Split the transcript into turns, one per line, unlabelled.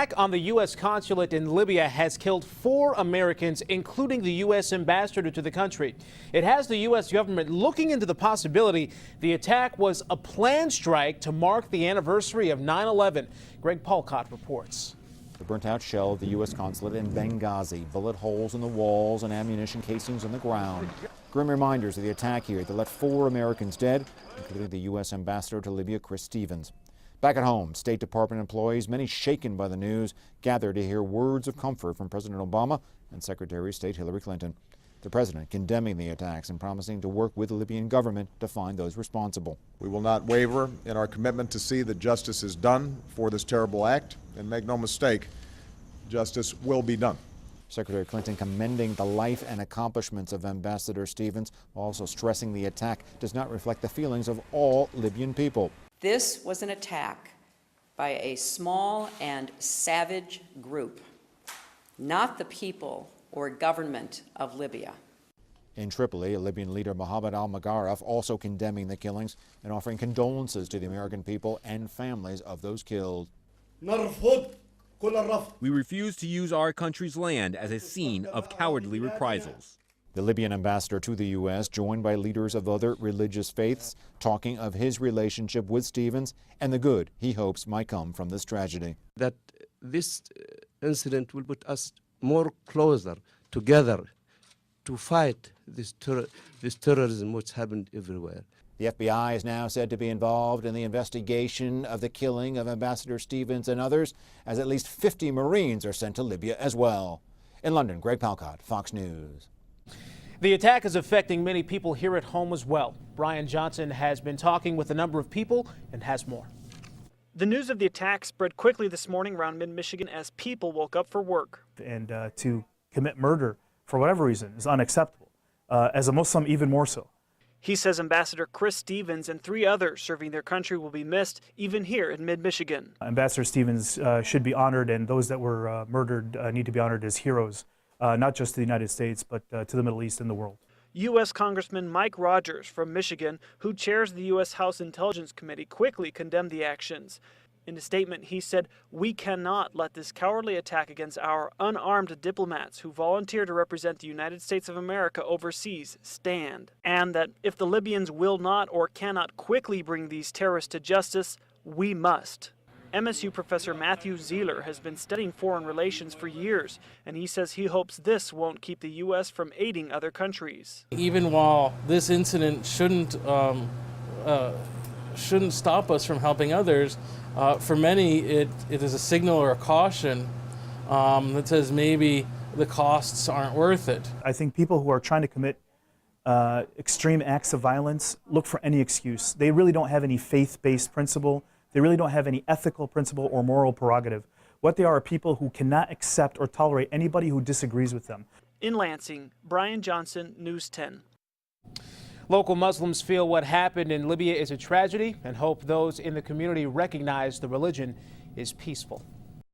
attack on the U.S. consulate in Libya has killed 4 Americans, including the U.S. ambassador to the country. It has the U.S. government looking into the possibility the attack was a planned strike to mark the anniversary of 9/11. Greg Paulcott reports.
The burnt-out shell of the U.S. consulate in Benghazi, bullet holes in the walls and ammunition casings on the ground. Grim reminders of the attack here that left 4 Americans dead, including the U.S. ambassador to Libya, Chris Stevens. Back at home, State Department employees, many shaken by the news, gathered to hear words of comfort from President Obama and Secretary of State Hillary Clinton. The president condemning the attacks and promising to work with the Libyan government to find those responsible.
We will not waver in our commitment to see that justice is done for this terrible act, and make no mistake, justice will be done.
Secretary Clinton commending the life and accomplishments of Ambassador Stevens, also stressing the attack does not reflect the feelings of all Libyan people.
This was an attack by a small and savage group, not the people or government of Libya.
In Tripoli, Libyan leader Mohammed al-Magharaf also condemning the killings and offering condolences to the American people and families of those killed.
We refuse to use our country's land as a scene of cowardly reprisals.
The Libyan ambassador to the U.S., joined by leaders of other religious faiths, talking of his relationship with Stevens and the good he hopes might come from this tragedy.
That this incident will put us more closer together to fight this terrorism which happened everywhere.
The FBI is now said to be involved in the investigation of the killing of Ambassador Stevens and others, as at least 50 Marines are sent to Libya as well. In London, Greg Paulcott, Fox News.
The attack is affecting many people here at home as well. Brian Johnson has been talking with a number of people and has more.
The news of the attack spread quickly this morning around mid-Michigan as people woke up for work.
And to commit murder for whatever reason is unacceptable. As a Muslim, even more so.
He says Ambassador Chris Stevens and 3 others serving their country will be missed, even here in mid-Michigan.
Ambassador Stevens should be honored, and those that were murdered need to be honored as heroes, not just to the United States, but to the Middle East and the world.
U.S. Congressman Mike Rogers from Michigan, who chairs the U.S. House Intelligence Committee, quickly condemned the actions. In a statement, he said, "We cannot let this cowardly attack against our unarmed diplomats who volunteer to represent the United States of America overseas stand, and that if the Libyans will not or cannot quickly bring these terrorists to justice, we must." MSU professor Matthew Zeeler has been studying foreign relations for years, and he says he hopes this won't keep the U.S. from aiding other countries.
Even while this incident shouldn't stop us from helping others, for many it is a signal or a caution that says maybe the costs aren't worth it.
I think people who are trying to commit extreme acts of violence look for any excuse. They really don't have any faith-based principle. They really don't have any ethical principle or moral prerogative. What they are people who cannot accept or tolerate anybody who disagrees with them.
In Lansing, Brian Johnson, News 10.
Local Muslims feel what happened in Libya is a tragedy and hope those in the community recognize the religion is peaceful.